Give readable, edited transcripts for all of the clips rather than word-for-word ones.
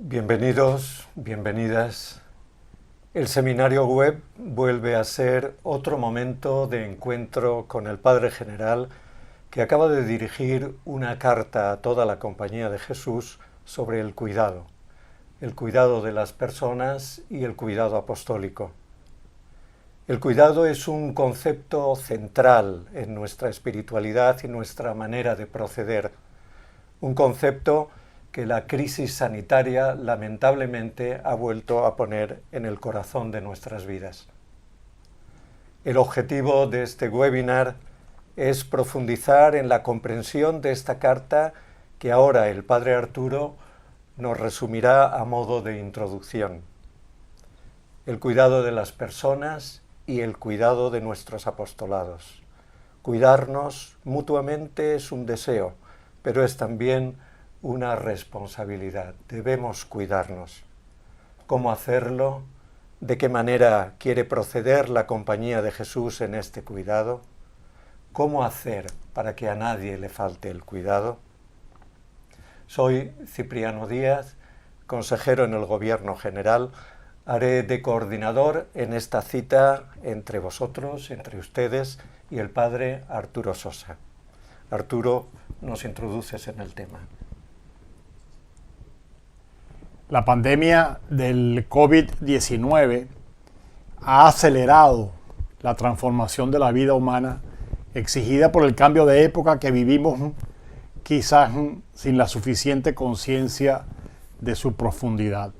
Bienvenidos, bienvenidas. El seminario web vuelve a ser otro momento de encuentro con el Padre General que acaba de dirigir una carta a toda la Compañía de Jesús sobre el cuidado de las personas y el cuidado apostólico. El cuidado es un concepto central en nuestra espiritualidad y nuestra manera de proceder, un concepto que la crisis sanitaria lamentablemente ha vuelto a poner en el corazón de nuestras vidas. El objetivo de este webinar es profundizar en la comprensión de esta carta que ahora el Padre Arturo nos resumirá a modo de introducción. El cuidado de las personas y el cuidado de nuestros apostolados. Cuidarnos mutuamente es un deseo, pero es también una responsabilidad. Debemos cuidarnos. ¿Cómo hacerlo? ¿De qué manera quiere proceder la Compañía de Jesús en este cuidado? ¿Cómo hacer para que a nadie le falte el cuidado? Soy Cipriano Díaz, consejero en el Gobierno General. Haré de coordinador en esta cita entre vosotros, entre ustedes y el Padre Arturo Sosa. Arturo, nos introduces en el tema. La pandemia del COVID-19 ha acelerado la transformación de la vida humana exigida por el cambio de época que vivimos, quizás sin la suficiente conciencia de su profundidad.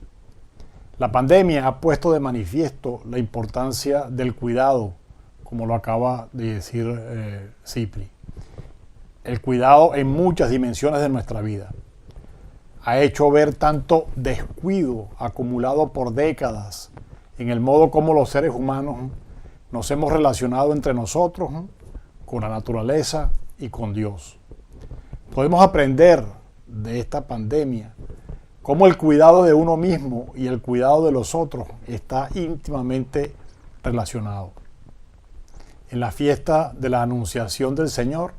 La pandemia ha puesto de manifiesto la importancia del cuidado, como lo acaba de decir Cipri. El cuidado en muchas dimensiones de nuestra vida. Ha hecho ver tanto descuido acumulado por décadas en el modo como los seres humanos nos hemos relacionado entre nosotros, con la naturaleza y con Dios. Podemos aprender de esta pandemia cómo el cuidado de uno mismo y el cuidado de los otros está íntimamente relacionado. En la fiesta de la Anunciación del Señor,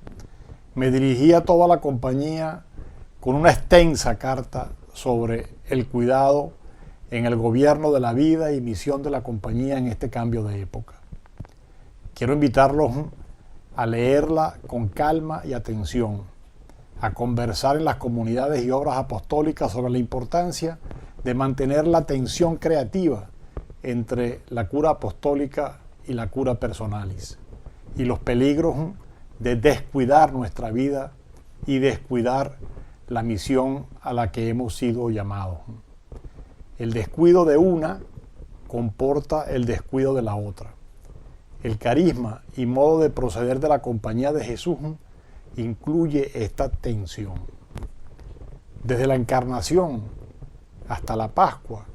me dirigí a toda la compañía con una extensa carta sobre el cuidado en el gobierno de la vida y misión de la compañía en este cambio de época. Quiero invitarlos a leerla con calma y atención, a conversar en las comunidades y obras apostólicas sobre la importancia de mantener la tensión creativa entre la cura apostólica y la cura personalis, y los peligros de descuidar nuestra vida y descuidar la misión a la que hemos sido llamados. El descuido de una comporta el descuido de la otra. El carisma y modo de proceder de la Compañía de Jesús incluye esta tensión. Desde la encarnación hasta la Pascua,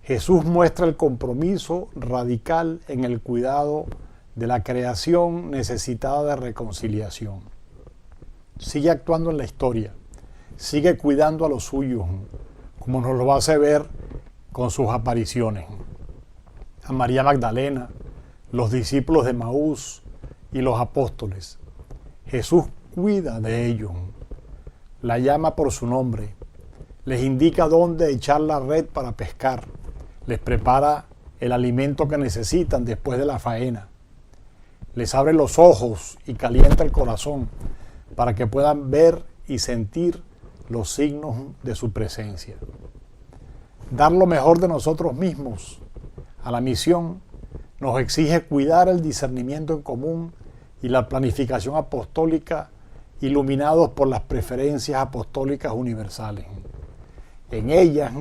Jesús muestra el compromiso radical en el cuidado de la creación necesitada de reconciliación. Sigue actuando en la historia, sigue cuidando a los suyos, como nos lo hace ver con sus apariciones. A María Magdalena, los discípulos de Maús y los apóstoles. Jesús cuida de ellos, la llama por su nombre, les indica dónde echar la red para pescar, les prepara el alimento que necesitan después de la faena, les abre los ojos y calienta el corazón para que puedan ver y sentir los signos de su presencia. Dar lo mejor de nosotros mismos a la misión nos exige cuidar el discernimiento en común y la planificación apostólica iluminados por las preferencias apostólicas universales. En ellas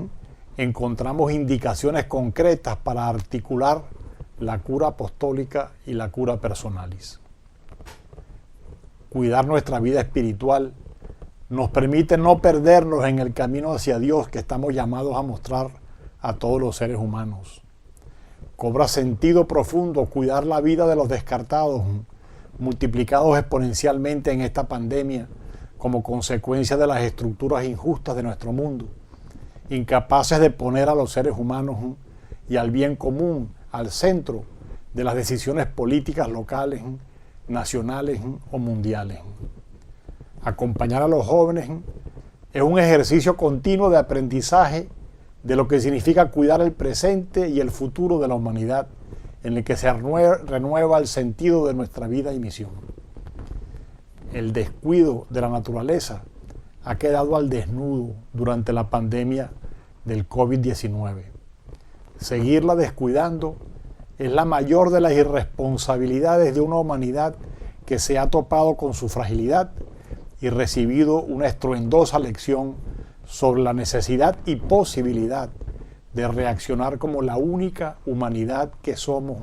encontramos indicaciones concretas para articular la cura apostólica y la cura personalis. Cuidar nuestra vida espiritual nos permite no perdernos en el camino hacia Dios que estamos llamados a mostrar a todos los seres humanos. Cobra sentido profundo cuidar la vida de los descartados, multiplicados exponencialmente en esta pandemia como consecuencia de las estructuras injustas de nuestro mundo, incapaces de poner a los seres humanos y al bien común al centro de las decisiones políticas locales, nacionales o mundiales. Acompañar a los jóvenes es un ejercicio continuo de aprendizaje de lo que significa cuidar el presente y el futuro de la humanidad, en el que se renueva el sentido de nuestra vida y misión. El descuido de la naturaleza ha quedado al desnudo durante la pandemia del COVID-19. Seguirla descuidando es la mayor de las irresponsabilidades de una humanidad que se ha topado con su fragilidad y recibido una estruendosa lección sobre la necesidad y posibilidad de reaccionar como la única humanidad que somos,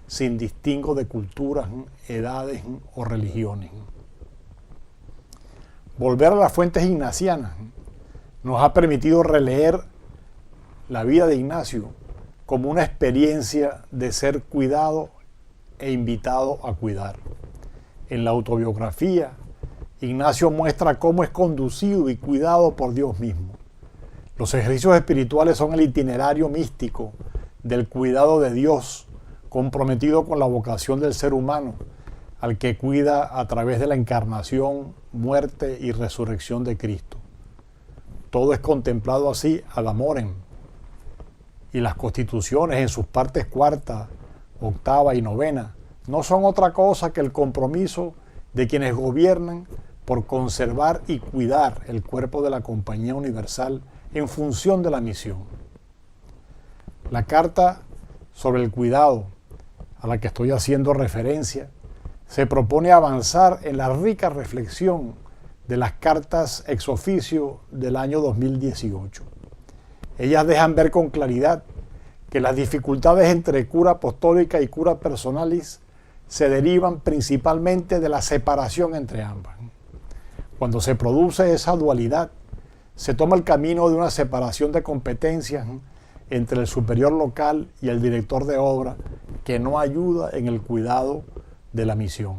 sin distingo de culturas, edades o religiones. Volver a las fuentes ignacianas nos ha permitido releer la vida de Ignacio como una experiencia de ser cuidado e invitado a cuidar. En la autobiografía, Ignacio muestra cómo es conducido y cuidado por Dios mismo. Los ejercicios espirituales son el itinerario místico del cuidado de Dios, comprometido con la vocación del ser humano, al que cuida a través de la encarnación, muerte y resurrección de Cristo. Todo es contemplado así ad amorem, y las constituciones en sus partes cuarta, octava y novena no son otra cosa que el compromiso de quienes gobiernan por conservar y cuidar el cuerpo de la compañía universal en función de la misión. La carta sobre el cuidado, a la que estoy haciendo referencia, se propone avanzar en la rica reflexión de las cartas ex oficio del año 2018. Ellas dejan ver con claridad que las dificultades entre cura apostólica y cura personalis se derivan principalmente de la separación entre ambas. Cuando se produce esa dualidad, se toma el camino de una separación de competencias entre el superior local y el director de obra, que no ayuda en el cuidado de la misión.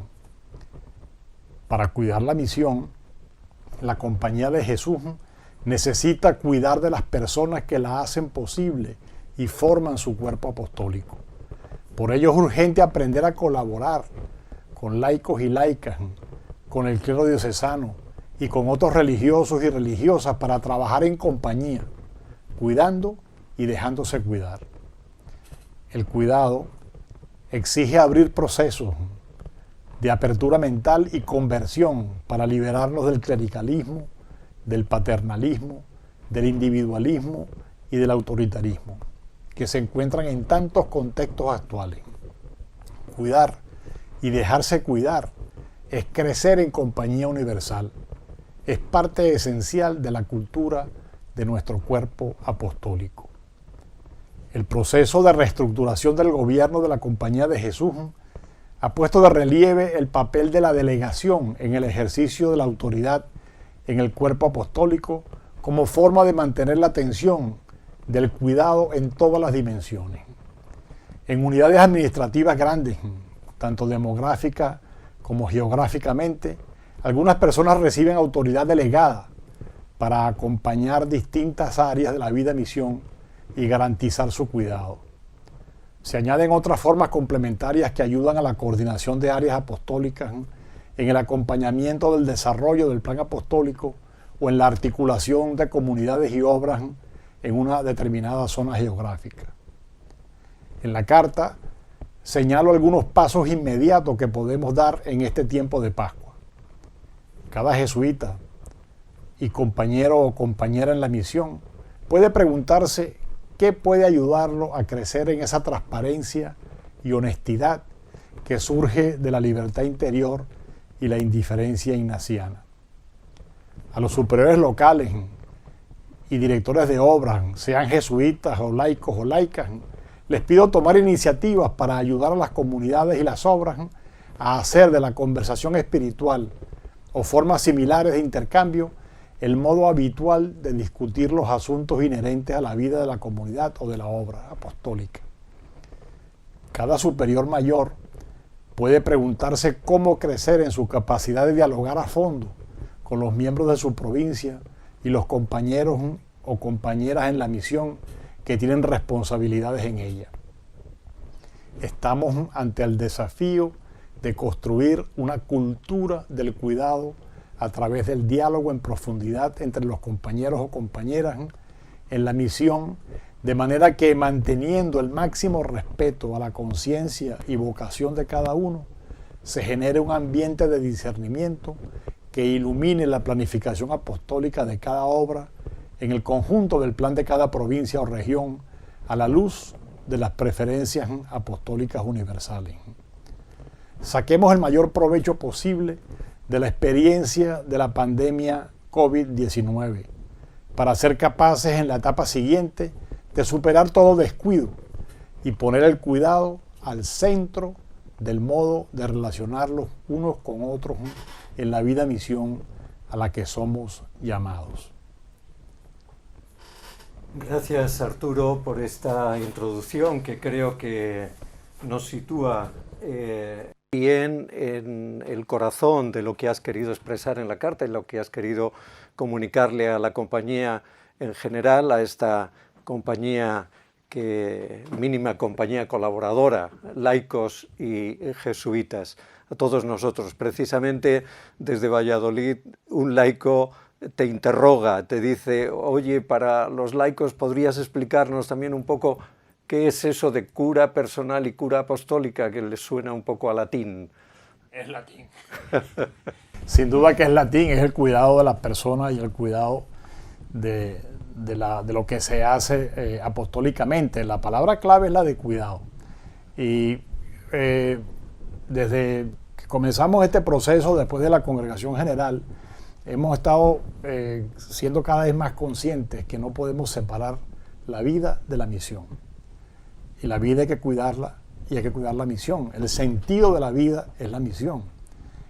Para cuidar la misión, la Compañía de Jesús necesita cuidar de las personas que la hacen posible y forman su cuerpo apostólico. Por ello es urgente aprender a colaborar con laicos y laicas, con el clero diocesano y con otros religiosos y religiosas para trabajar en compañía, cuidando y dejándose cuidar. El cuidado exige abrir procesos de apertura mental y conversión para liberarnos del clericalismo, del paternalismo, del individualismo y del autoritarismo, que se encuentran en tantos contextos actuales. Cuidar y dejarse cuidar es crecer en compañía universal. Es parte esencial de la cultura de nuestro cuerpo apostólico. El proceso de reestructuración del gobierno de la Compañía de Jesús ha puesto de relieve el papel de la delegación en el ejercicio de la autoridad en el cuerpo apostólico como forma de mantener la atención del cuidado en todas las dimensiones. En unidades administrativas grandes, tanto demográfica como geográficamente, algunas personas reciben autoridad delegada para acompañar distintas áreas de la vida misión y garantizar su cuidado. Se añaden otras formas complementarias que ayudan a la coordinación de áreas apostólicas en el acompañamiento del desarrollo del plan apostólico o en la articulación de comunidades y obras en una determinada zona geográfica. En la carta señalo algunos pasos inmediatos que podemos dar en este tiempo de Pascua. Cada jesuita y compañero o compañera en la misión puede preguntarse qué puede ayudarlo a crecer en esa transparencia y honestidad que surge de la libertad interior y la indiferencia ignaciana. A los superiores locales y directores de obras, sean jesuitas o laicos o laicas, les pido tomar iniciativas para ayudar a las comunidades y las obras a hacer de la conversación espiritual o formas similares de intercambio el modo habitual de discutir los asuntos inherentes a la vida de la comunidad o de la obra apostólica. Cada superior mayor puede preguntarse cómo crecer en su capacidad de dialogar a fondo con los miembros de su provincia y los compañeros o compañeras en la misión que tienen responsabilidades en ella. Estamos ante el desafío de construir una cultura del cuidado a través del diálogo en profundidad entre los compañeros o compañeras en la misión, de manera que manteniendo el máximo respeto a la conciencia y vocación de cada uno, se genere un ambiente de discernimiento que ilumine la planificación apostólica de cada obra en el conjunto del plan de cada provincia o región a la luz de las preferencias apostólicas universales. Saquemos el mayor provecho posible de la experiencia de la pandemia COVID-19 para ser capaces en la etapa siguiente de superar todo descuido y poner el cuidado al centro del modo de relacionarlos unos con otros en la vida misión a la que somos llamados. Gracias, Arturo, por esta introducción que creo que nos sitúa bien en el corazón de lo que has querido expresar en la carta y lo que has querido comunicarle a la compañía en general, a esta compañía mínima compañía colaboradora, laicos y jesuitas, a todos nosotros. Precisamente desde Valladolid un laico te interroga, te dice, oye, para los laicos podrías explicarnos también un poco qué es eso de cura personal y cura apostólica, que les suena un poco a latín. Es latín. Sin duda que es latín, es el cuidado de las personas y el cuidado de lo que se hace apostólicamente. La palabra clave es la de cuidado. Y desde que comenzamos este proceso, después de la Congregación General, hemos estado siendo cada vez más conscientes que no podemos separar la vida de la misión. Y la vida hay que cuidarla y hay que cuidar la misión. El sentido de la vida es la misión.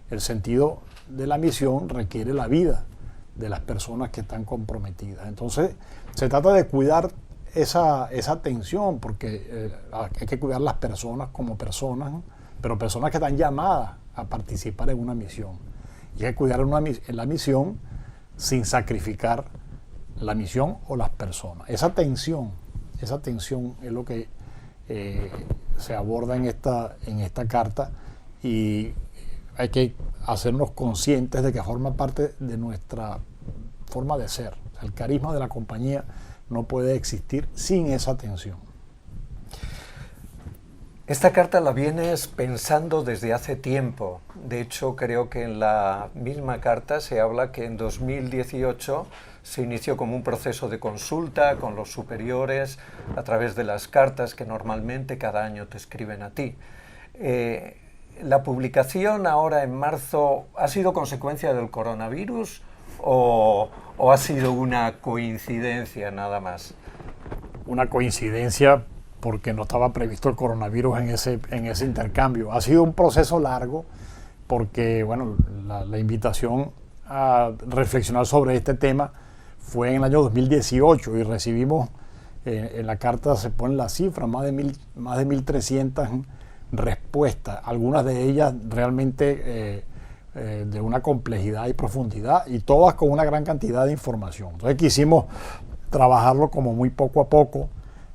El sentido de la misión requiere la vida de las personas que están comprometidas. Entonces, se trata de cuidar esa tensión, porque hay que cuidar las personas como personas, ¿no? Pero personas que están llamadas a participar en una misión. Y hay que cuidar en la misión sin sacrificar la misión o las personas. Esa tensión es lo que se aborda en esta carta, y hay que hacernos conscientes de que forma parte de nuestra forma de ser. El carisma de la compañía no puede existir sin esa tensión. Esta carta la vienes pensando desde hace tiempo. De hecho, creo que en la misma carta se habla que en 2018 se inició como un proceso de consulta con los superiores a través de las cartas que normalmente cada año te escriben a ti. ¿La publicación ahora en marzo ha sido consecuencia del coronavirus o ha sido una coincidencia nada más? Una coincidencia, porque no estaba previsto el coronavirus en ese intercambio. Ha sido un proceso largo porque, bueno, la invitación a reflexionar sobre este tema fue en el año 2018 y recibimos, en la carta se ponen las cifras, más de 1.300 respuestas, algunas de ellas realmente de una complejidad y profundidad, y todas con una gran cantidad de información. Entonces quisimos trabajarlo como muy poco a poco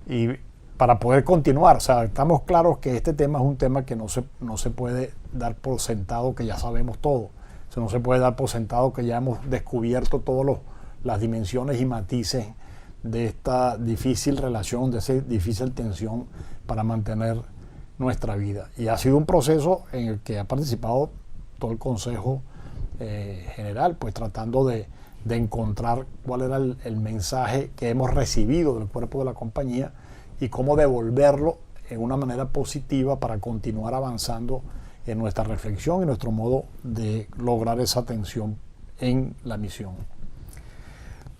y para poder continuar. O sea, estamos claros que este tema es un tema que no se puede dar por sentado que ya sabemos todo. O sea, no se puede dar por sentado que ya hemos descubierto todas las dimensiones y matices de esta difícil relación, de esa difícil tensión para mantener nuestra vida. Y ha sido un proceso en el que ha participado todo el Consejo General, pues tratando de encontrar cuál era el mensaje que hemos recibido del cuerpo de la compañía y cómo devolverlo en una manera positiva para continuar avanzando en nuestra reflexión y nuestro modo de lograr esa atención en la misión.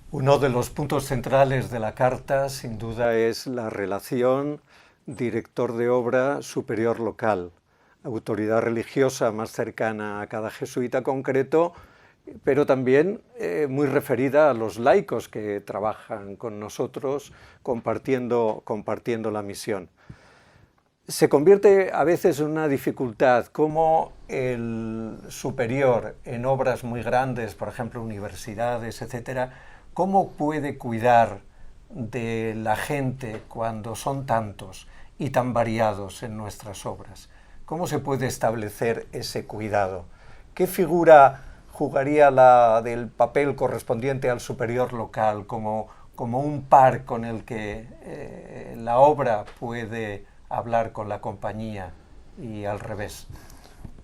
Uno de los puntos centrales de la carta, sin duda, es la relación director de obra superior local, autoridad religiosa más cercana a cada jesuita concreto, pero también muy referida a los laicos que trabajan con nosotros compartiendo la misión. Se convierte a veces en una dificultad cómo el superior en obras muy grandes, por ejemplo universidades, etcétera, cómo puede cuidar de la gente cuando son tantos y tan variados en nuestras obras. ¿Cómo se puede establecer ese cuidado? ¿Qué figura jugaría la del papel correspondiente al superior local como como un par con el que la obra puede hablar con la compañía y al revés.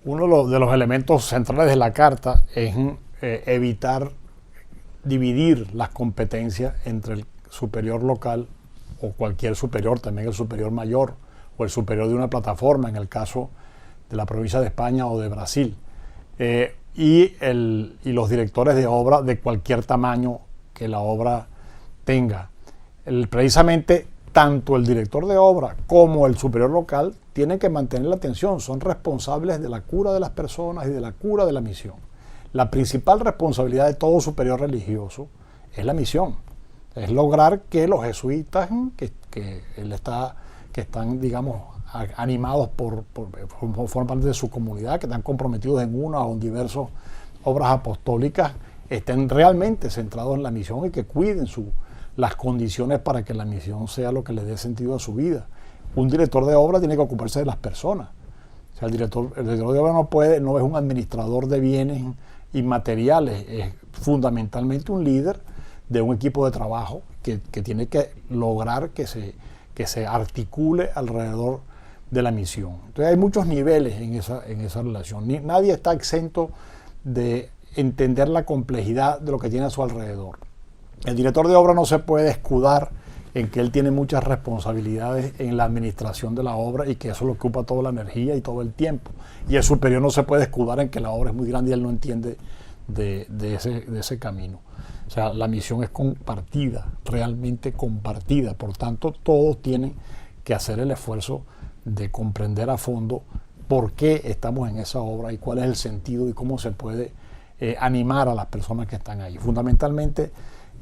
Uno de los elementos centrales de la carta es evitar dividir las competencias entre el superior local o cualquier superior, también el superior mayor o el superior de una plataforma, en el caso de la provincia de España o de Brasil, y los directores de obra de cualquier tamaño que la obra tenga. Precisamente tanto el director de obra como el superior local tienen que mantener la atención, son responsables de la cura de las personas y de la cura de la misión. La principal responsabilidad de todo superior religioso es la misión, es lograr que los jesuitas que están, digamos, animados forman parte de su comunidad, que están comprometidos en una o en diversas obras apostólicas, estén realmente centrados en la misión y que cuiden las condiciones para que la misión sea lo que le dé sentido a su vida. Un director de obra tiene que ocuparse de las personas. O sea, el director de obra no es un administrador de bienes inmateriales, es fundamentalmente un líder de un equipo de trabajo que tiene que lograr que se articule alrededor de la misión. Entonces hay muchos niveles en esa relación. Nadie está exento de entender la complejidad de lo que tiene a su alrededor. El director de obra no se puede escudar en que él tiene muchas responsabilidades en la administración de la obra y que eso le ocupa toda la energía y todo el tiempo. Y el superior no se puede escudar en que la obra es muy grande y él no entiende de ese camino. O sea, la misión es compartida, realmente compartida. Por tanto, todos tienen que hacer el esfuerzo de comprender a fondo por qué estamos en esa obra y cuál es el sentido y cómo se puede animar a las personas que están ahí. Fundamentalmente,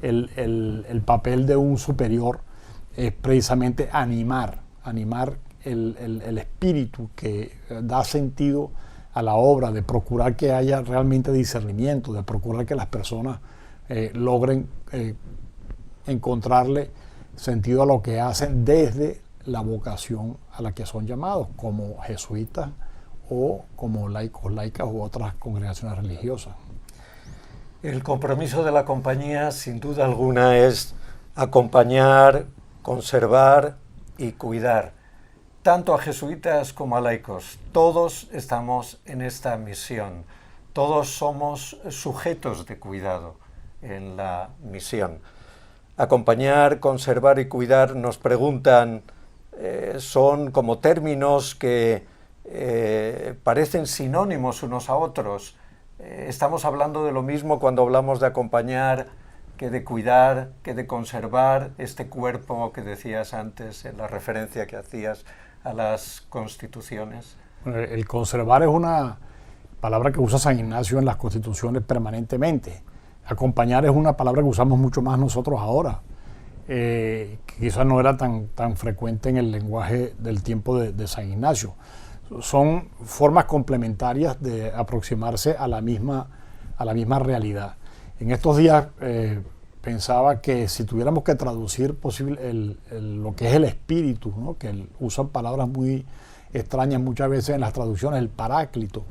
el papel de un superior es precisamente animar el espíritu que da sentido a la obra, de procurar que haya realmente discernimiento, de procurar que las personas logren encontrarle sentido a lo que hacen desde la vocación a la que son llamados, como jesuitas o como laicos, laicas u otras congregaciones religiosas. El compromiso de la compañía, sin duda alguna, es acompañar, conservar y cuidar, tanto a jesuitas como a laicos. Todos estamos en esta misión, todos somos sujetos de cuidado en la misión. Acompañar, conservar y cuidar, nos preguntan, son como términos que parecen sinónimos unos a otros. Estamos hablando de lo mismo cuando hablamos de acompañar, que de cuidar, que de conservar este cuerpo que decías antes en la referencia que hacías a las constituciones. El conservar es una palabra que usa San Ignacio en las constituciones permanentemente. Acompañar es una palabra que usamos mucho más nosotros ahora, que quizás no era tan frecuente en el lenguaje del tiempo de San Ignacio. Son formas complementarias de aproximarse a la misma realidad. En estos días pensaba que si tuviéramos que traducir lo que es el espíritu, ¿no? Que usan palabras muy extrañas muchas veces en las traducciones, el paráclito,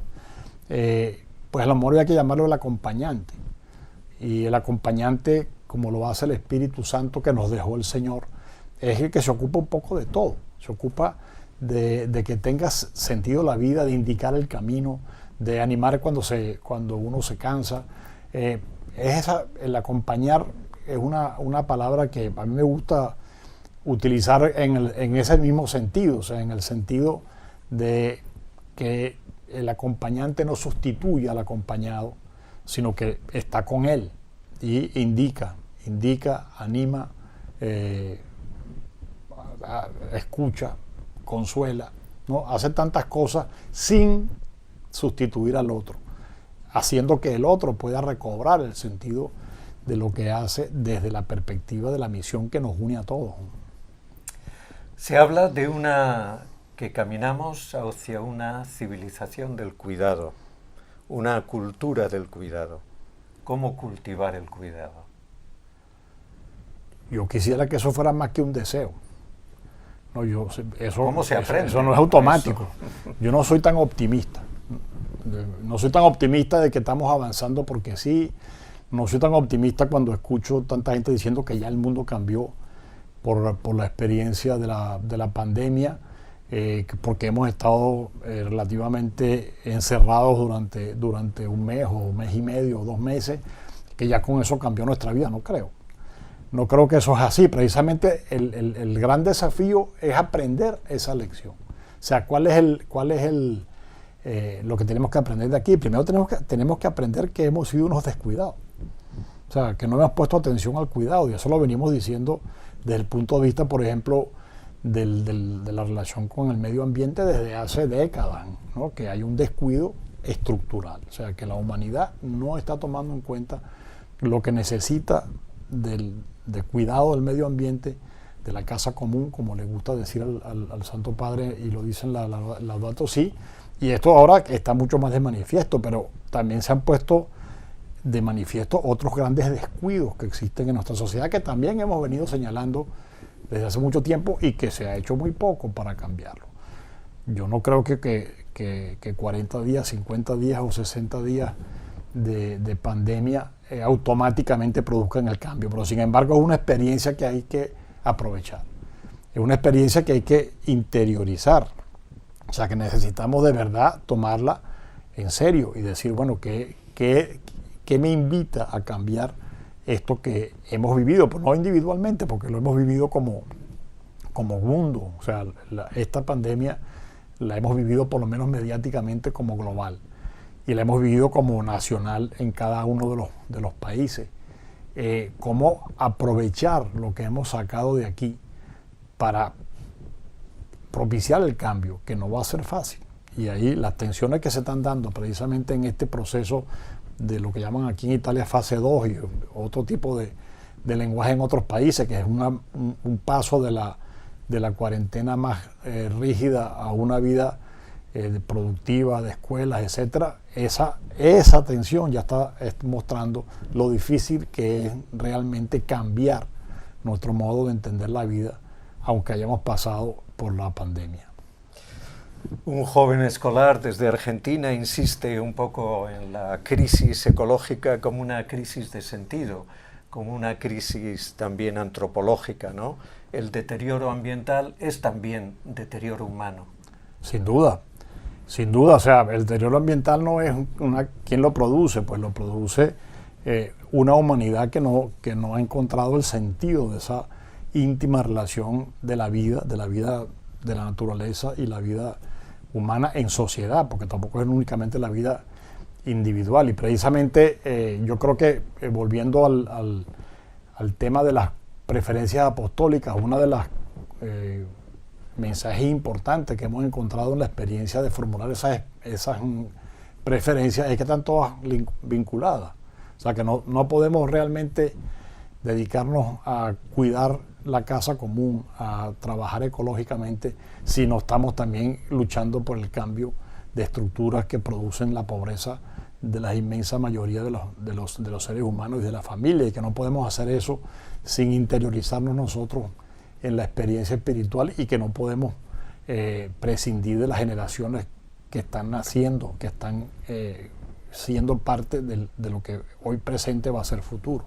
pues a lo mejor hay que llamarlo el acompañante. Y el acompañante, como lo hace el Espíritu Santo que nos dejó el Señor, es el que se ocupa un poco de todo, se ocupa de que tenga sentido la vida, de indicar el camino, de animar cuando uno se cansa. El acompañar es una palabra que a mí me gusta utilizar en ese mismo sentido, o sea, en el sentido de que el acompañante no sustituye al acompañado, sino que está con él y indica, anima, escucha, consuela, ¿no? Hace tantas cosas sin sustituir al otro, haciendo que el otro pueda recobrar el sentido de lo que hace desde la perspectiva de la misión que nos une a todos. Se habla de que caminamos hacia una civilización del cuidado, una cultura del cuidado. ¿Cómo cultivar el cuidado? Yo quisiera que eso fuera más que un deseo. No, ¿Cómo se aprende? Eso no es automático. Yo no soy tan optimista. No soy tan optimista de que estamos avanzando porque sí. no soy tan optimista cuando escucho tanta gente diciendo que ya el mundo cambió por la experiencia de la pandemia, porque hemos estado relativamente encerrados durante un mes o un mes y medio o 2 meses, que ya con eso cambió nuestra vida. No creo. No creo que eso es así. Precisamente el gran desafío es aprender esa lección. O sea, ¿cuál es lo que tenemos que aprender de aquí? Primero tenemos que aprender que hemos sido unos descuidados. O sea, que no hemos puesto atención al cuidado, y eso lo venimos diciendo desde el punto de vista, por ejemplo, de la relación con el medio ambiente desde hace décadas, ¿no? Que hay un descuido estructural. O sea, que la humanidad no está tomando en cuenta lo que necesita de cuidado del medio ambiente, de la casa común, como le gusta decir al Santo Padre, y lo dicen la Laudato Si. Y esto ahora está mucho más de manifiesto, pero también se han puesto de manifiesto otros grandes descuidos que existen en nuestra sociedad, que también hemos venido señalando desde hace mucho tiempo y que se ha hecho muy poco para cambiarlo. Yo no creo que 40 días, 50 días o 60 días de pandemia automáticamente produzcan el cambio, pero sin embargo es una experiencia que hay que aprovechar, es una experiencia que hay que interiorizar. O sea, que necesitamos de verdad tomarla en serio y decir, bueno, ¿qué me invita a cambiar esto que hemos vivido? Pues no individualmente, porque lo hemos vivido como mundo. O sea, esta pandemia la hemos vivido por lo menos mediáticamente como global, y la hemos vivido como nacional en cada uno de los países. Cómo aprovechar lo que hemos sacado de aquí para propiciar el cambio, que no va a ser fácil. Y ahí las tensiones que se están dando precisamente en este proceso de lo que llaman aquí en Italia fase 2 y otro tipo de lenguaje en otros países, que es un paso de la cuarentena más rígida a una vida productiva, de escuelas, etcétera. Esa tensión ya está mostrando lo difícil que es realmente cambiar nuestro modo de entender la vida, aunque hayamos pasado por la pandemia. Un joven escolar desde Argentina insiste un poco en la crisis ecológica como una crisis de sentido, como una crisis también antropológica, ¿no? El deterioro ambiental es también deterioro humano. Sin duda, o sea, el deterioro ambiental no es ¿quién lo produce? Pues lo produce una humanidad que no ha encontrado el sentido de esa íntima relación de la vida de la naturaleza y la vida humana en sociedad, porque tampoco es únicamente la vida individual. Y precisamente yo creo que volviendo al tema de las preferencias apostólicas, una de las mensajes importantes que hemos encontrado en la experiencia de formular esas preferencias es que están todas vinculadas. O sea, que no podemos realmente dedicarnos a cuidar la casa común, a trabajar ecológicamente, si no estamos también luchando por el cambio de estructuras que producen la pobreza de la inmensa mayoría de los seres humanos y de la familia, y que no podemos hacer eso sin interiorizarnos nosotros en la experiencia espiritual, y que no podemos prescindir de las generaciones que están naciendo, que están siendo parte de lo que hoy presente va a ser futuro.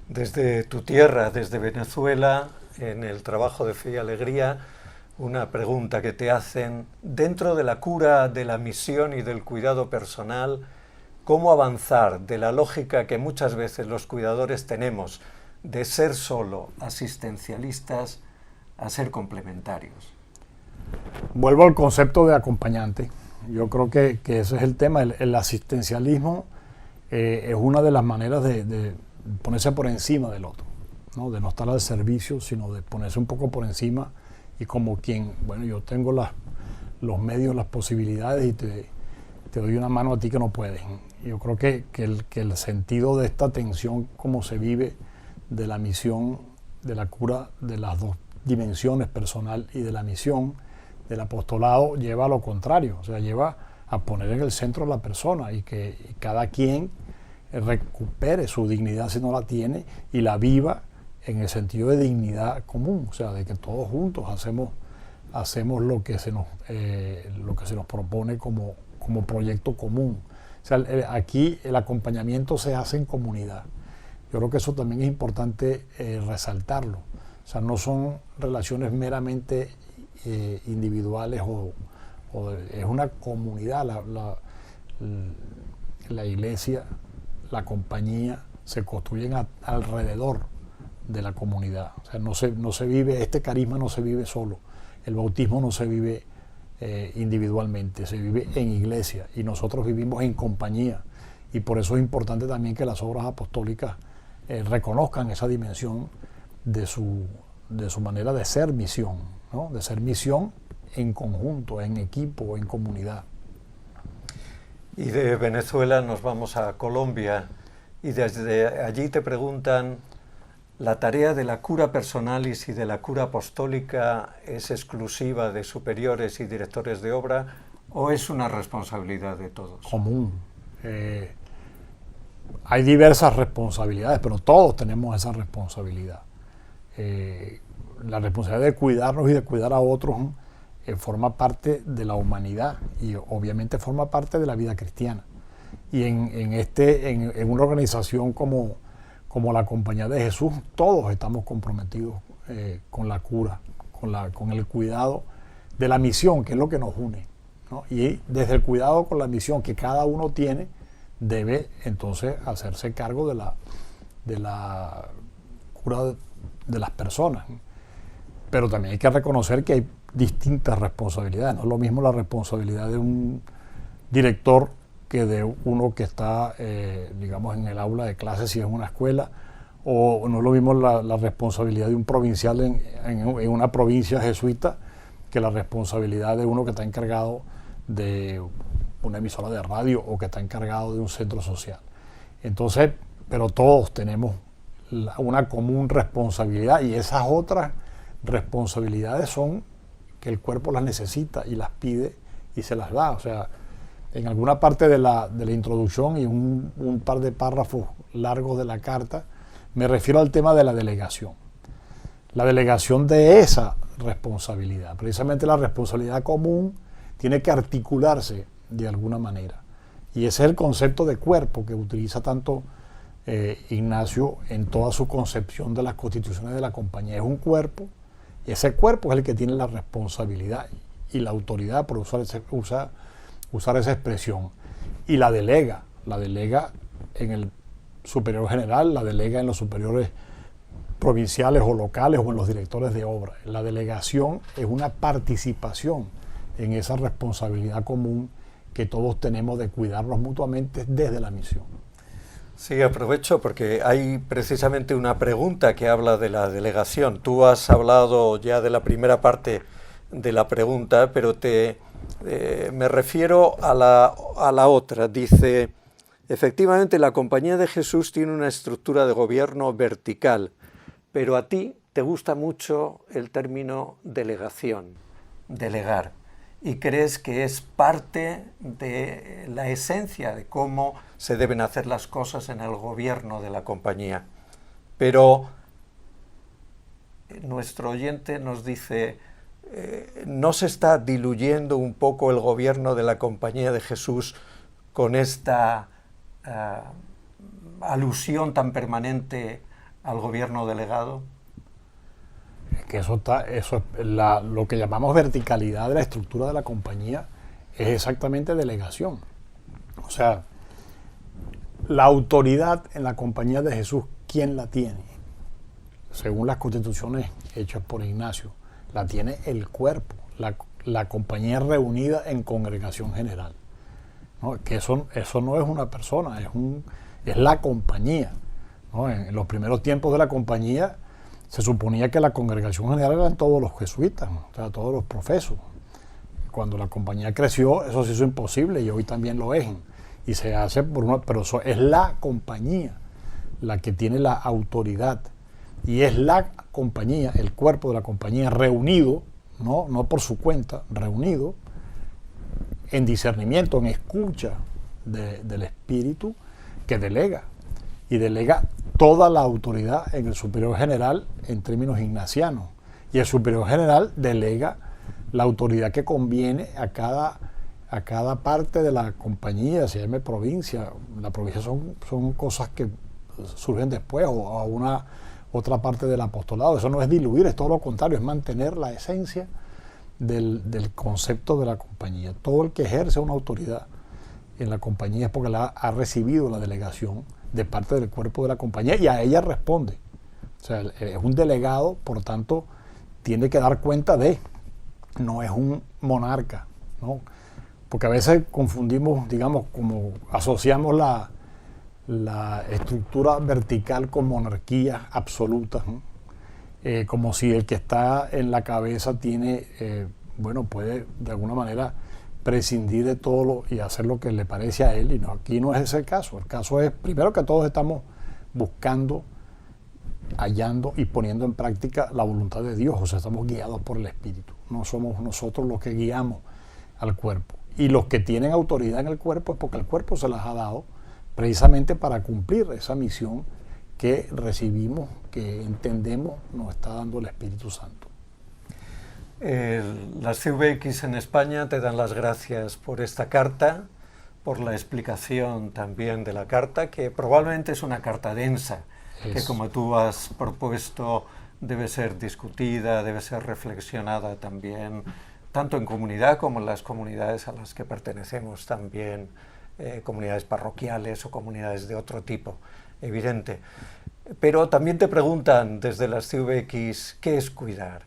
Desde tu tierra, desde Venezuela, en el trabajo de Fe y Alegría, una pregunta que te hacen: dentro de la cura, de la misión y del cuidado personal, ¿cómo avanzar de la lógica que muchas veces los cuidadores tenemos de ser solo asistencialistas a ser complementarios? Vuelvo al concepto de acompañante. Yo creo que ese es el tema. El asistencialismo es una de las maneras de ponerse por encima del otro, ¿no? De no estar al servicio, sino de ponerse un poco por encima, y como quien, bueno, yo tengo los medios, las posibilidades, y te doy una mano a ti que no puedes. Yo creo que el sentido de esta tensión, como se vive, de la misión, de la cura, de las dos dimensiones, personal y de la misión, del apostolado, lleva a lo contrario. O sea, lleva a poner en el centro a la persona, y que cada quien recupere su dignidad si no la tiene, y la viva en el sentido de dignidad común. O sea, de que todos juntos hacemos lo que se nos propone como proyecto común, O sea, aquí el acompañamiento se hace en comunidad. Yo creo que eso también es importante resaltarlo. O sea, no son relaciones meramente individuales es una comunidad. La iglesia, la compañía se construyen alrededor de la comunidad. O sea, no se vive, este carisma no se vive solo. El bautismo no se vive individualmente, se vive en iglesia y nosotros vivimos en compañía. Y por eso es importante también que las obras apostólicas reconozcan esa dimensión de su manera de ser misión, ¿no? De ser misión en conjunto, en equipo, en comunidad. Y de Venezuela nos vamos a Colombia y desde allí te preguntan, ¿la tarea de la cura personalis y de la cura apostólica es exclusiva de superiores y directores de obra o es una responsabilidad de todos? Común. Hay diversas responsabilidades, pero todos tenemos esa responsabilidad. La responsabilidad de cuidarnos y de cuidar a otros forma parte de la humanidad y obviamente forma parte de la vida cristiana. Y en una organización como la Compañía de Jesús, todos estamos comprometidos con la cura, con el cuidado de la misión, que es lo que nos une, ¿no? Y desde el cuidado con la misión que cada uno tiene, debe entonces hacerse cargo de la cura de las personas. Pero también hay que reconocer que hay distintas responsabilidades. No es lo mismo la responsabilidad de un director que de uno que está, digamos, en el aula de clases si es una escuela, o no es lo mismo la responsabilidad de un provincial en una provincia jesuita que la responsabilidad de uno que está encargado de una emisora de radio o que está encargado de un centro social. Entonces, pero todos tenemos una común responsabilidad y esas otras responsabilidades son que el cuerpo las necesita y las pide y se las da. O sea, en alguna parte de la introducción y un par de párrafos largos de la carta, me refiero al tema de la delegación. La delegación de esa responsabilidad, precisamente la responsabilidad común, tiene que articularse de alguna manera. Y ese es el concepto de cuerpo que utiliza tanto Ignacio en toda su concepción de las constituciones de la compañía. Es un cuerpo, y ese cuerpo es el que tiene la responsabilidad y la autoridad, por usar esa expresión, y la delega en el superior general, la delega en los superiores provinciales o locales o en los directores de obra. La delegación es una participación en esa responsabilidad común que todos tenemos de cuidarnos mutuamente desde la misión. Sí, aprovecho porque hay precisamente una pregunta que habla de la delegación. Tú has hablado ya de la primera parte de la pregunta, pero me refiero a la otra. Dice, efectivamente la Compañía de Jesús tiene una estructura de gobierno vertical, pero a ti te gusta mucho el término delegación, delegar, y crees que es parte de la esencia de cómo se deben hacer las cosas en el gobierno de la compañía. Pero nuestro oyente nos dice, ¿no se está diluyendo un poco el gobierno de la Compañía de Jesús con esta alusión tan permanente al gobierno delegado? Que lo que llamamos verticalidad de la estructura de la compañía es exactamente delegación. O sea, la autoridad en la Compañía de Jesús, ¿quién la tiene? Según las constituciones hechas por Ignacio, la tiene el cuerpo, la compañía reunida en congregación general, ¿no? Que eso no es una persona, es la compañía, ¿no? En los primeros tiempos de la compañía se suponía que la congregación general eran todos los jesuitas, ¿no? O sea, todos los profesos. Cuando la compañía creció, eso se hizo imposible y hoy también lo es. Y se hace pero eso es la compañía la que tiene la autoridad. Y es la compañía, el cuerpo de la compañía reunido, no por su cuenta, reunido en discernimiento, en escucha del Espíritu, que delega. Y delega toda la autoridad en el superior general en términos ignacianos. Y el superior general delega la autoridad que conviene a a cada parte de la compañía, se llame provincia. La provincia son cosas que surgen después, o a una otra parte del apostolado. Eso no es diluir, es todo lo contrario, es mantener la esencia del concepto de la compañía. Todo el que ejerce una autoridad en la compañía es porque ha recibido la delegación de parte del cuerpo de la compañía y a ella responde. O sea, es un delegado, por tanto, tiene que dar cuenta no es un monarca, ¿no? Porque a veces confundimos, digamos, como asociamos la estructura vertical con monarquías absolutas, ¿no? Como si el que está en la cabeza tiene, puede de alguna manera prescindir de todo y hacer lo que le parece a él, y no, aquí no es ese el caso. El caso es, primero, que todos estamos buscando, hallando y poniendo en práctica la voluntad de Dios, o sea, estamos guiados por el Espíritu, no somos nosotros los que guiamos al cuerpo. Y los que tienen autoridad en el cuerpo es porque el cuerpo se las ha dado precisamente para cumplir esa misión que recibimos, que entendemos nos está dando el Espíritu Santo. Las CVX en España te dan las gracias por esta carta, por la explicación también de la carta, que probablemente es una carta densa, que como tú has propuesto debe ser discutida, debe ser reflexionada también, tanto en comunidad como en las comunidades a las que pertenecemos también, comunidades parroquiales o comunidades de otro tipo, evidente. Pero también te preguntan desde las CVX, ¿qué es cuidar?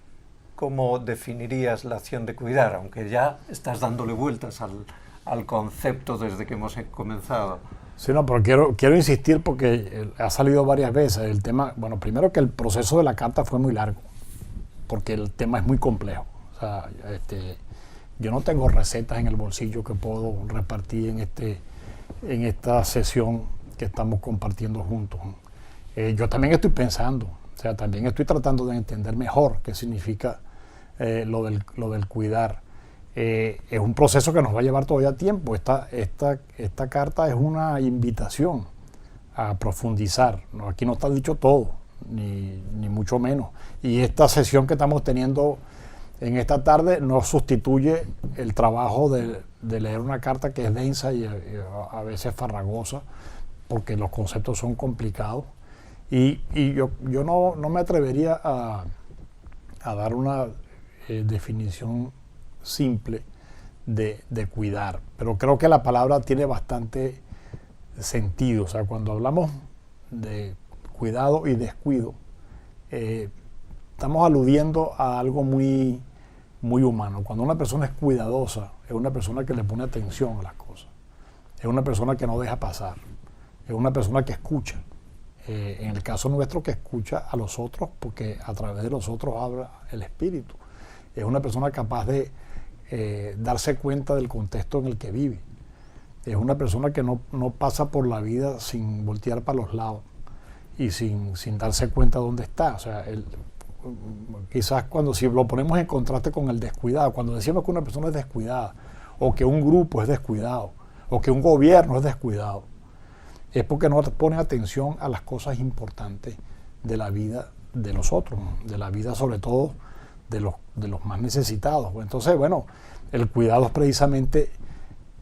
¿Cómo definirías la acción de cuidar? Aunque ya estás dándole vueltas al concepto desde que hemos comenzado. Sí, no, pero quiero insistir porque ha salido varias veces el tema. Bueno, primero que el proceso de la carta fue muy largo, porque el tema es muy complejo. O sea, yo no tengo recetas en el bolsillo que puedo repartir en esta sesión que estamos compartiendo juntos. Yo también estoy pensando, o sea, también estoy tratando de entender mejor qué significa lo del cuidar. Es un proceso que nos va a llevar todavía tiempo. Esta carta es una invitación a profundizar, ¿no? Aquí no está dicho todo, ni mucho menos. Y esta sesión que estamos teniendo en esta tarde no sustituye el trabajo de leer una carta que es densa y a veces farragosa, porque los conceptos son complicados. Y yo no me atrevería a dar una definición simple de cuidar, pero creo que la palabra tiene bastante sentido. O sea, cuando hablamos de cuidado y descuido, estamos aludiendo a algo muy humano. Cuando una persona es cuidadosa, es una persona que le pone atención a las cosas, es una persona que no deja pasar, es una persona que escucha. En el caso nuestro, que escucha a los otros, porque a través de los otros habla el Espíritu. Es una persona capaz de darse cuenta del contexto en el que vive. Es una persona que no pasa por la vida sin voltear para los lados y sin darse cuenta de dónde está. O sea, quizás si lo ponemos en contraste con el descuidado, cuando decimos que una persona es descuidada, o que un grupo es descuidado, o que un gobierno es descuidado, es porque no pone atención a las cosas importantes de la vida de los otros, de la vida sobre todo de los más necesitados. Entonces, bueno, el cuidado es precisamente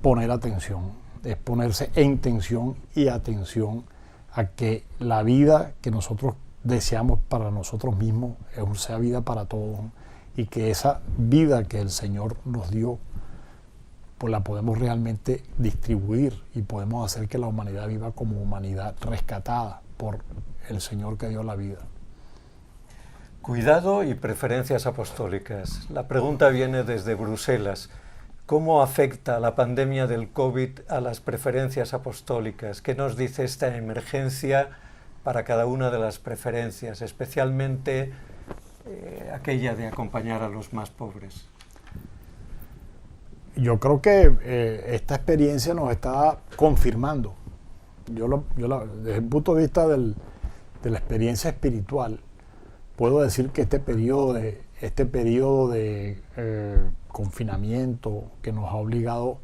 poner atención, es ponerse en tensión y atención a que la vida que nosotros deseamos para nosotros mismos sea vida para todos, y que esa vida que el Señor nos dio, pues la podemos realmente distribuir y podemos hacer que la humanidad viva como humanidad rescatada por el Señor que dio la vida. Cuidado y preferencias apostólicas. La pregunta viene desde Bruselas. ¿Cómo afecta la pandemia del COVID a las preferencias apostólicas? ¿Qué nos dice esta emergencia para cada una de las preferencias, especialmente aquella de acompañar a los más pobres? Yo creo que esta experiencia nos está confirmando. Desde el punto de vista de la experiencia espiritual, puedo decir que este periodo de confinamiento que nos ha obligado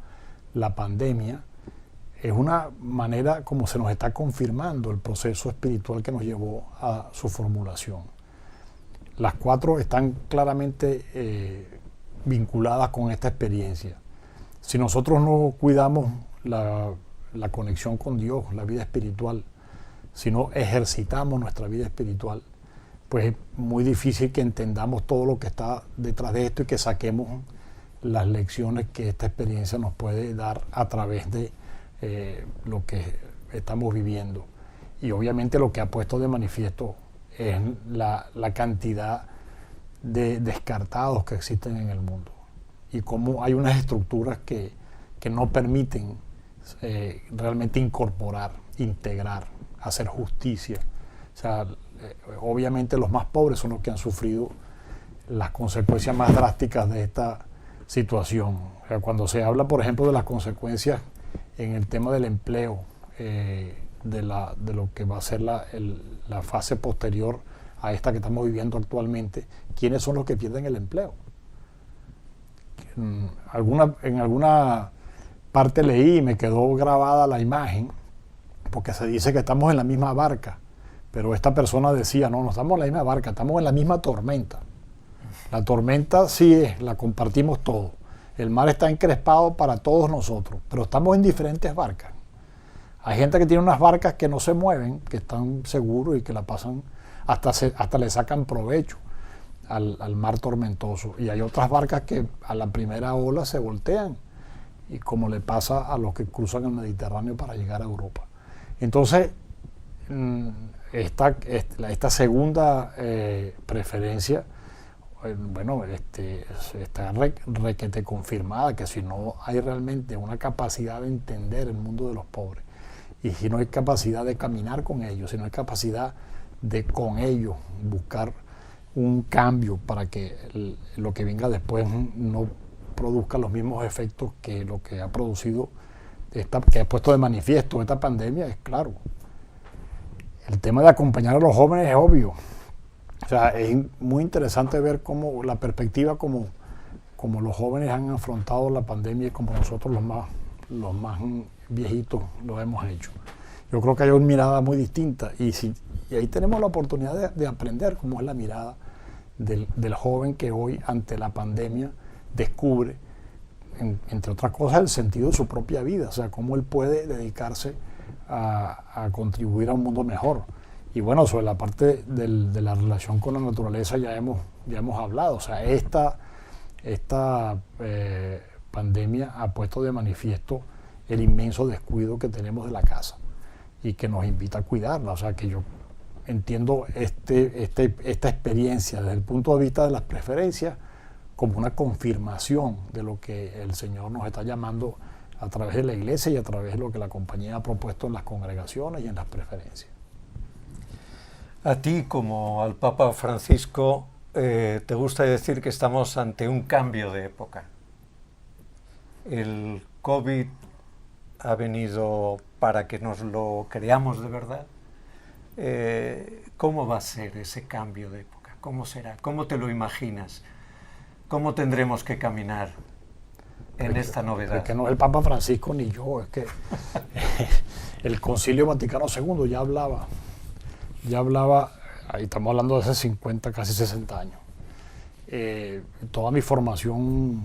la pandemia es una manera como se nos está confirmando el proceso espiritual que nos llevó a su formulación. Las cuatro están claramente vinculadas con esta experiencia. Si nosotros no cuidamos la conexión con Dios, la vida espiritual, si no ejercitamos nuestra vida espiritual, pues es muy difícil que entendamos todo lo que está detrás de esto y que saquemos las lecciones que esta experiencia nos puede dar a través de lo que estamos viviendo. Y obviamente lo que ha puesto de manifiesto es la cantidad de descartados que existen en el mundo y cómo hay unas estructuras que no permiten realmente incorporar, integrar, hacer justicia. O sea, obviamente los más pobres son los que han sufrido las consecuencias más drásticas de esta situación. O sea, cuando se habla, por ejemplo, de las consecuencias en el tema del empleo, de lo que va a ser la fase posterior a esta que estamos viviendo actualmente, ¿quiénes son los que pierden el empleo? En alguna parte leí y me quedó grabada la imagen, porque se dice que estamos en la misma barca, pero esta persona decía, no estamos en la misma barca, estamos en la misma tormenta. La tormenta sí la compartimos todos. El mar está encrespado para todos nosotros, pero estamos en diferentes barcas. Hay gente que tiene unas barcas que no se mueven, que están seguros y que la pasan, hasta le sacan provecho al mar tormentoso. Y hay otras barcas que a la primera ola se voltean, y como le pasa a los que cruzan el Mediterráneo para llegar a Europa. Entonces, esta segunda preferencia, bueno, está requete confirmada, que si no hay realmente una capacidad de entender el mundo de los pobres, y si no hay capacidad de caminar con ellos, si no hay capacidad de con ellos buscar un cambio para que lo que venga después no produzca los mismos efectos que lo que ha producido, que ha puesto de manifiesto esta pandemia, es claro. El tema de acompañar a los jóvenes es obvio. O sea, es muy interesante ver cómo la perspectiva, como los jóvenes han afrontado la pandemia y como nosotros los más viejitos lo hemos hecho. Yo creo que hay una mirada muy distinta y ahí tenemos la oportunidad de aprender cómo es la mirada del joven que hoy ante la pandemia descubre, entre otras cosas, el sentido de su propia vida, o sea, cómo él puede dedicarse a contribuir a un mundo mejor. Y bueno, sobre la parte de la relación con la naturaleza ya hemos hablado. O sea, esta pandemia ha puesto de manifiesto el inmenso descuido que tenemos de la casa y que nos invita a cuidarla. O sea, que yo entiendo esta experiencia desde el punto de vista de las preferencias como una confirmación de lo que el Señor nos está llamando a través de la iglesia y a través de lo que la compañía ha propuesto en las congregaciones y en las preferencias. A ti, como al Papa Francisco, te gusta decir que estamos ante un cambio de época. El COVID ha venido para que nos lo creamos de verdad. ¿Cómo va a ser ese cambio de época? ¿Cómo será? ¿Cómo te lo imaginas? ¿Cómo tendremos que caminar en esta novedad? Es que no es el Papa Francisco ni yo, es que el Concilio Vaticano II ya hablaba, ahí estamos hablando de hace 50, casi 60 años. Toda mi formación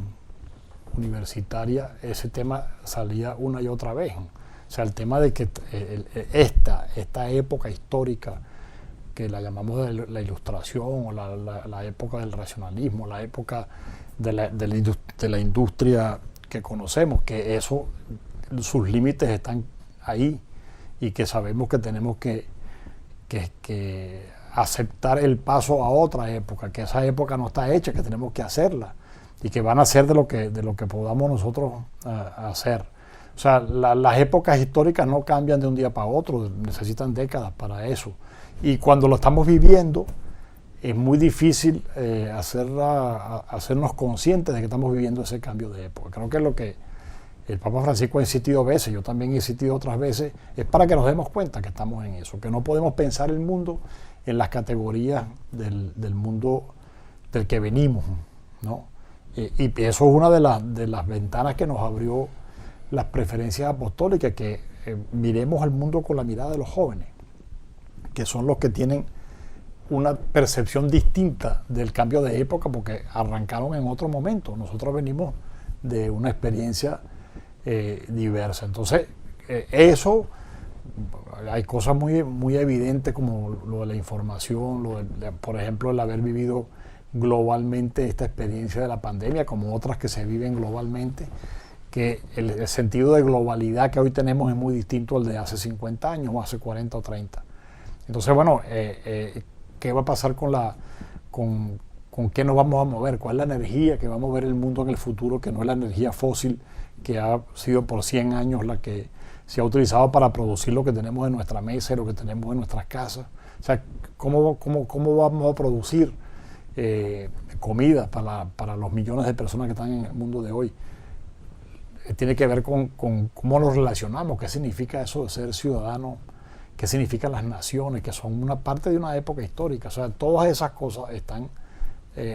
universitaria, ese tema salía una y otra vez. O sea, el tema de que esta época histórica, que la llamamos de la Ilustración, o la época del racionalismo, la época de la industria que conocemos, que sus límites están ahí y que sabemos que tenemos que aceptar el paso a otra época, que esa época no está hecha, que tenemos que hacerla y que van a ser de lo que podamos nosotros hacer. O sea, las épocas históricas no cambian de un día para otro, necesitan décadas para eso. Y cuando lo estamos viviendo, es muy difícil hacernos conscientes de que estamos viviendo ese cambio de época. Creo que es lo que el Papa Francisco ha insistido veces, yo también he insistido otras veces, es para que nos demos cuenta que estamos en eso, que no podemos pensar el mundo en las categorías del mundo del que venimos, ¿no? Y eso es una de las ventanas que nos abrió las preferencias apostólicas, que miremos al mundo con la mirada de los jóvenes, que son los que tienen una percepción distinta del cambio de época porque arrancaron en otro momento. Nosotros venimos de una experiencia diversa. Entonces, eso, hay cosas muy evidentes como lo de la información, por ejemplo, el haber vivido globalmente esta experiencia de la pandemia, como otras que se viven globalmente, que el sentido de globalidad que hoy tenemos es muy distinto al de hace 50 años o hace 40 o 30. Entonces, bueno, ¿qué va a pasar con qué nos vamos a mover? ¿Cuál es la energía que va a mover el mundo en el futuro, que no es la energía fósil que ha sido por 100 años la que se ha utilizado para producir lo que tenemos en nuestra mesa y lo que tenemos en nuestras casas? O sea, ¿cómo vamos a producir comida para los millones de personas que están en el mundo de hoy? Tiene que ver con cómo nos relacionamos, qué significa eso de ser ciudadano, qué significan las naciones, que son una parte de una época histórica. O sea, todas esas cosas están,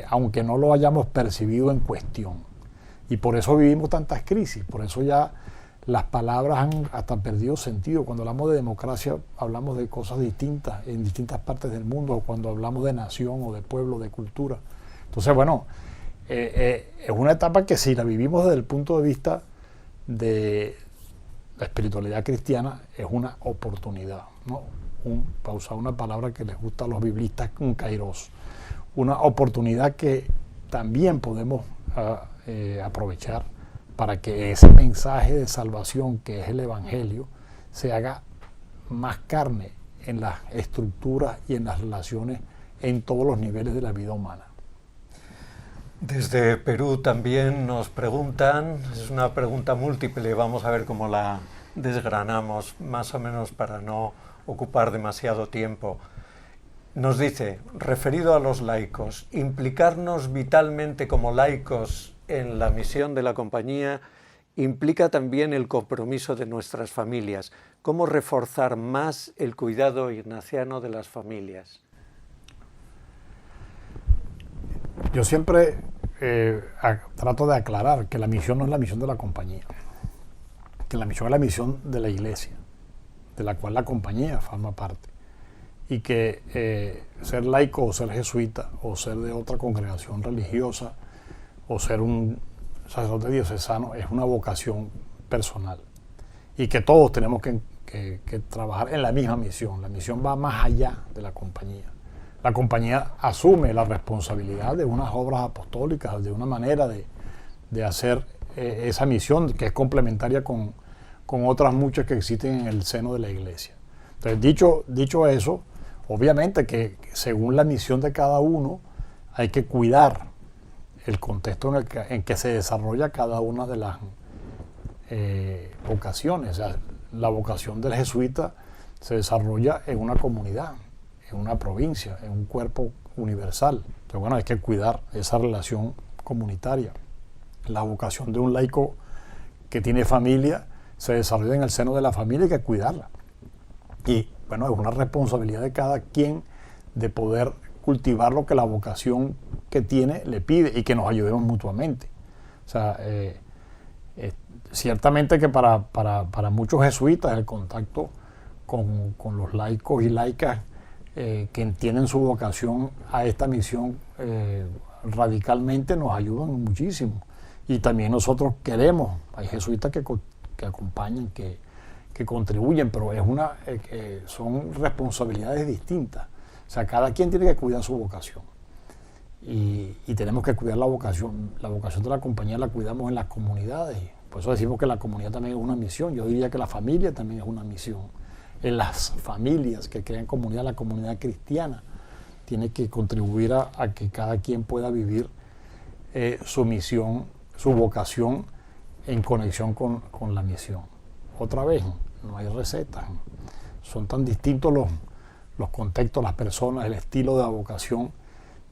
aunque no lo hayamos percibido, en cuestión. Y por eso vivimos tantas crisis, por eso ya las palabras han hasta perdido sentido. Cuando hablamos de democracia, hablamos de cosas distintas en distintas partes del mundo, o cuando hablamos de nación o de pueblo, de cultura. Entonces, bueno, es una etapa que si la vivimos desde el punto de vista de la espiritualidad cristiana, es una oportunidad, ¿no? Para usar una palabra que les gusta a los biblistas, un kairos, una oportunidad que también podemos aprovechar para que ese mensaje de salvación que es el Evangelio se haga más carne en las estructuras y en las relaciones en todos los niveles de la vida humana. Desde Perú también nos preguntan, es una pregunta múltiple, vamos a ver cómo la desgranamos, más o menos para no ocupar demasiado tiempo. Nos dice, referido a los laicos, implicarnos vitalmente como laicos en la misión de la compañía implica también el compromiso de nuestras familias. ¿Cómo reforzar más el cuidado ignaciano de las familias? Yo siempre trato de aclarar que la misión no es la misión de la compañía, que la misión es la misión de la iglesia, de la cual la compañía forma parte, y que ser laico o ser jesuita o ser de otra congregación religiosa o ser un sacerdote diocesano es una vocación personal, y que todos tenemos que trabajar en la misma misión. La misión va más allá de la compañía. La compañía asume la responsabilidad de unas obras apostólicas, de una manera de hacer esa misión que es complementaria con otras muchas que existen en el seno de la iglesia. Entonces, dicho eso, obviamente que según la misión de cada uno hay que cuidar el contexto en que se desarrolla cada una de las vocaciones. O sea, la vocación del jesuita se desarrolla en una comunidad, en una provincia, en un cuerpo universal. Entonces, bueno, hay que cuidar esa relación comunitaria. La vocación de un laico que tiene familia se desarrolla en el seno de la familia, hay que cuidarla. Y, bueno, es una responsabilidad de cada quien de poder cultivar lo que la vocación que tiene le pide y que nos ayudemos mutuamente. O sea, ciertamente que para muchos jesuitas el contacto con los laicos y laicas que entienden su vocación a esta misión radicalmente nos ayudan muchísimo. Y también nosotros queremos, hay jesuitas que acompañan, que contribuyen, pero son responsabilidades distintas. O sea, cada quien tiene que cuidar su vocación. Y tenemos que cuidar la vocación. La vocación de la compañía la cuidamos en las comunidades. Por eso decimos que la comunidad también es una misión. Yo diría que la familia también es una misión. En las familias que crean comunidad, la comunidad cristiana tiene que contribuir a que cada quien pueda vivir su misión, su vocación en conexión con la misión. Otra vez, no hay recetas. Son tan distintos los contextos, las personas, el estilo de la vocación,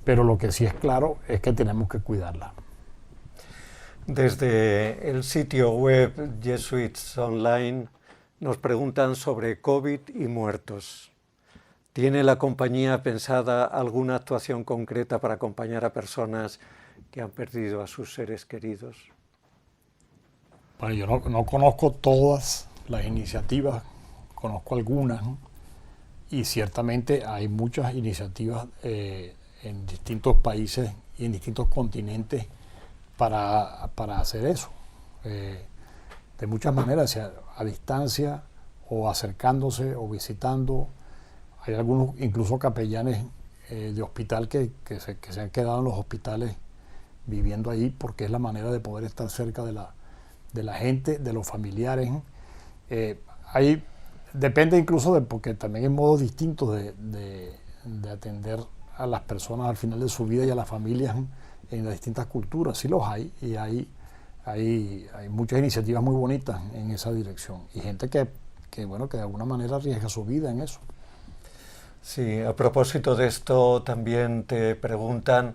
pero lo que sí es claro es que tenemos que cuidarla. Desde el sitio web Jesuits Online nos preguntan sobre COVID y muertos. ¿Tiene la compañía pensada alguna actuación concreta para acompañar a personas que han perdido a sus seres queridos? Bueno, yo no conozco todas las iniciativas, conozco algunas, ¿no? Y ciertamente hay muchas iniciativas en distintos países y en distintos continentes para hacer eso. de muchas maneras, sea a distancia o acercándose o visitando. Hay algunos incluso capellanes de hospital que se han quedado en los hospitales viviendo ahí porque es la manera de poder estar cerca de la gente, de los familiares. Ahí depende incluso porque también hay modos distintos de atender a las personas al final de su vida y a las familias en las distintas culturas. Sí los hay, y hay muchas iniciativas muy bonitas en esa dirección y gente que de alguna manera arriesga su vida en eso. Sí, a propósito de esto también te preguntan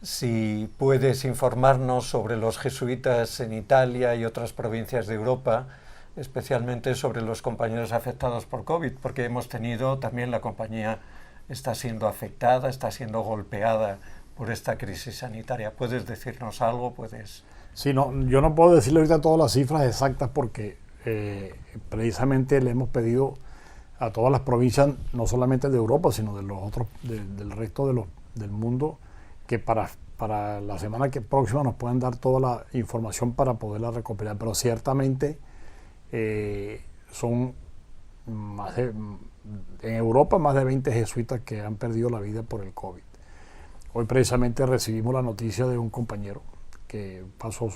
si puedes informarnos sobre los jesuitas en Italia y otras provincias de Europa, especialmente sobre los compañeros afectados por COVID, porque hemos tenido también la compañía está siendo afectada, está siendo golpeada por esta crisis sanitaria. ¿Puedes decirnos algo? ¿Puedes? Sí, no, yo no puedo decirle ahorita todas las cifras exactas porque precisamente le hemos pedido a todas las provincias, no solamente de Europa, sino de los otros, del resto del mundo, que para la semana próxima nos puedan dar toda la información para poderla recopilar. Pero ciertamente son en Europa más de 20 jesuitas que han perdido la vida por el COVID. Hoy precisamente recibimos la noticia de un compañero que pasó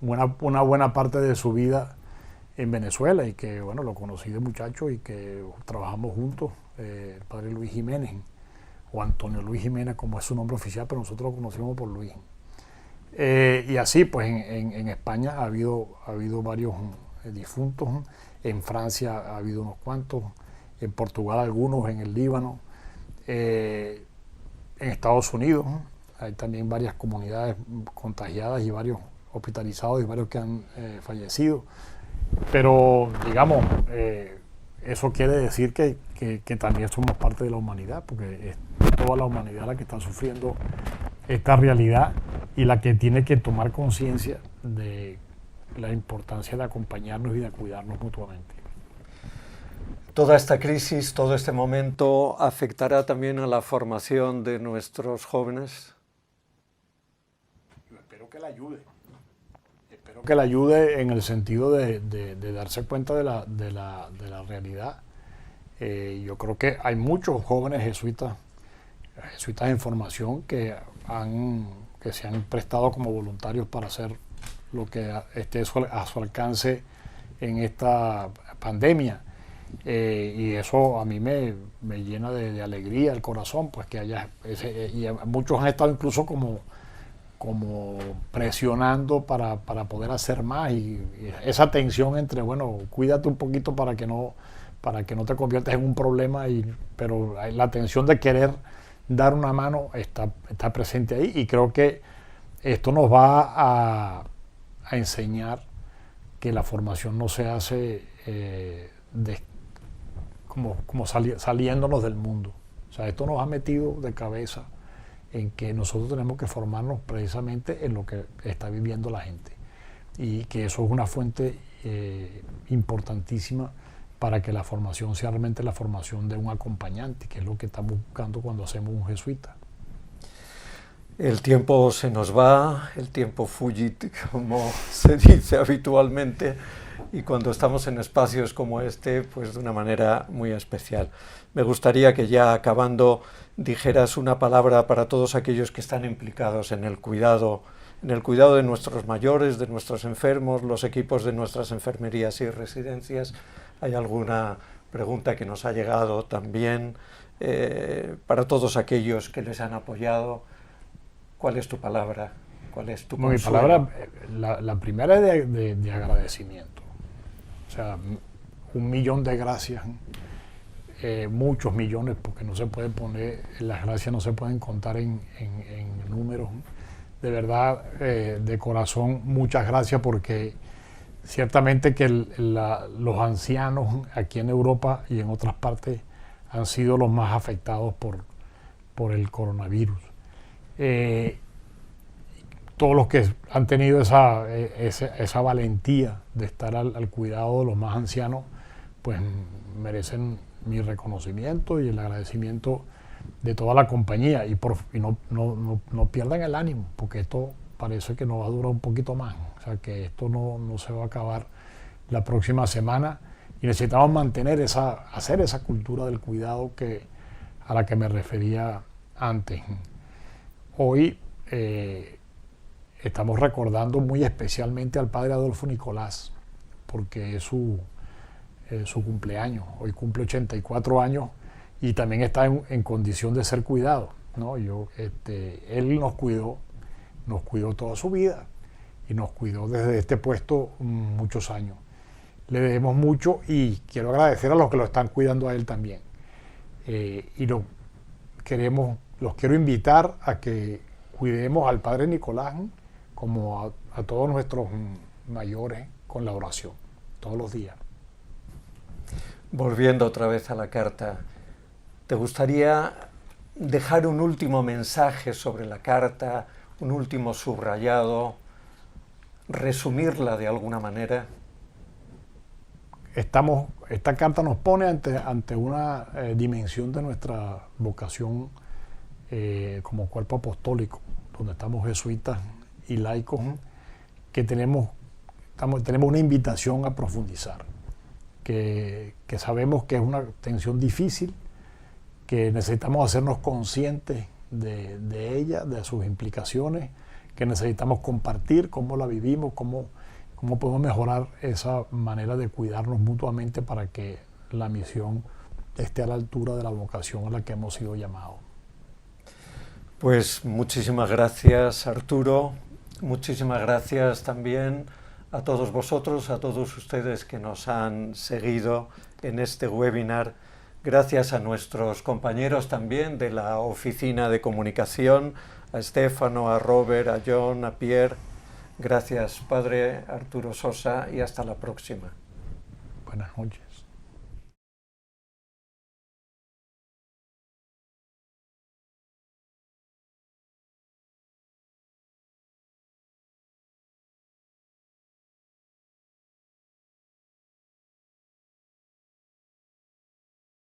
una buena parte de su vida en Venezuela y que, bueno, lo conocí de muchacho y que trabajamos juntos, el padre Luis Jiménez, o Antonio Luis Jiménez, como es su nombre oficial, pero nosotros lo conocimos por Luis. Y así, pues en España ha habido varios difuntos, en Francia ha habido unos cuantos, en Portugal algunos, en el Líbano, en Estados Unidos hay también varias comunidades contagiadas y varios hospitalizados y varios que han fallecido. Pero, digamos, eso quiere decir que también somos parte de la humanidad, porque es toda la humanidad la que está sufriendo esta realidad y la que tiene que tomar conciencia de la importancia de acompañarnos y de cuidarnos mutuamente. Toda esta crisis, todo este momento, ¿afectará también a la formación de nuestros jóvenes? Yo espero que la ayude. Espero que la ayude en el sentido de darse cuenta de la realidad. Yo creo que hay muchos jóvenes jesuitas en formación que se han prestado como voluntarios para hacer lo que esté a su alcance en esta pandemia. Y eso a mí me llena de alegría el corazón, pues que haya y muchos han estado incluso como presionando para poder hacer más, y esa tensión entre, bueno, cuídate un poquito para que no te conviertas en un problema, pero la tensión de querer dar una mano está presente ahí, y creo que esto nos va a enseñar que la formación no se hace saliéndonos del mundo. O sea, esto nos ha metido de cabeza en que nosotros tenemos que formarnos precisamente en lo que está viviendo la gente, y que eso es una fuente importantísima para que la formación sea realmente la formación de un acompañante, que es lo que estamos buscando cuando hacemos un jesuita. El tiempo se nos va, el tiempo fugit, como se dice habitualmente, y cuando estamos en espacios como este, pues de una manera muy especial. Me gustaría que ya acabando dijeras una palabra para todos aquellos que están implicados en el cuidado de nuestros mayores, de nuestros enfermos, los equipos de nuestras enfermerías y residencias. ¿Hay alguna pregunta que nos ha llegado también para todos aquellos que les han apoyado? ¿Cuál es tu palabra? ¿Cuál es tu consuelo? Mi palabra, la primera es de agradecimiento. O sea, 1.000.000 de gracias, muchos millones, porque no se puede poner, las gracias no se pueden contar en números. De verdad, de corazón, muchas gracias, porque ciertamente que los ancianos aquí en Europa y en otras partes han sido los más afectados por el coronavirus. Todos los que han tenido esa valentía de estar al cuidado de los más ancianos, pues merecen mi reconocimiento y el agradecimiento de toda la compañía, y no pierdan el ánimo, porque esto parece que nos va a durar un poquito más. O sea, que esto no se va a acabar la próxima semana y necesitamos mantener hacer esa cultura del cuidado a la que me refería antes. Hoy estamos recordando muy especialmente al padre Adolfo Nicolás, porque es su cumpleaños. Hoy cumple 84 años y también está en condición de ser cuidado, ¿no? Él nos cuidó toda su vida y nos cuidó desde este puesto muchos años. Le debemos mucho y quiero agradecer a los que lo están cuidando a él también. Y los quiero invitar a que cuidemos al padre Nicolás como a todos nuestros mayores con la oración, todos los días. Volviendo otra vez a la carta, ¿te gustaría dejar un último mensaje sobre la carta, un último subrayado, resumirla de alguna manera? Esta carta nos pone ante una dimensión de nuestra vocación como cuerpo apostólico, donde estamos jesuitas y laicos, que tenemos una invitación a profundizar, que sabemos que es una tensión difícil, que necesitamos hacernos conscientes de ella, de sus implicaciones, que necesitamos compartir cómo la vivimos, cómo podemos mejorar esa manera de cuidarnos mutuamente para que la misión esté a la altura de la vocación a la que hemos sido llamados. Pues muchísimas gracias, Arturo. Muchísimas gracias también a todos vosotros, a todos ustedes que nos han seguido en este webinar. Gracias a nuestros compañeros también de la Oficina de Comunicación, a Estefano, a Robert, a John, a Pierre. Gracias, Padre Arturo Sosa, y hasta la próxima. Buenas noches.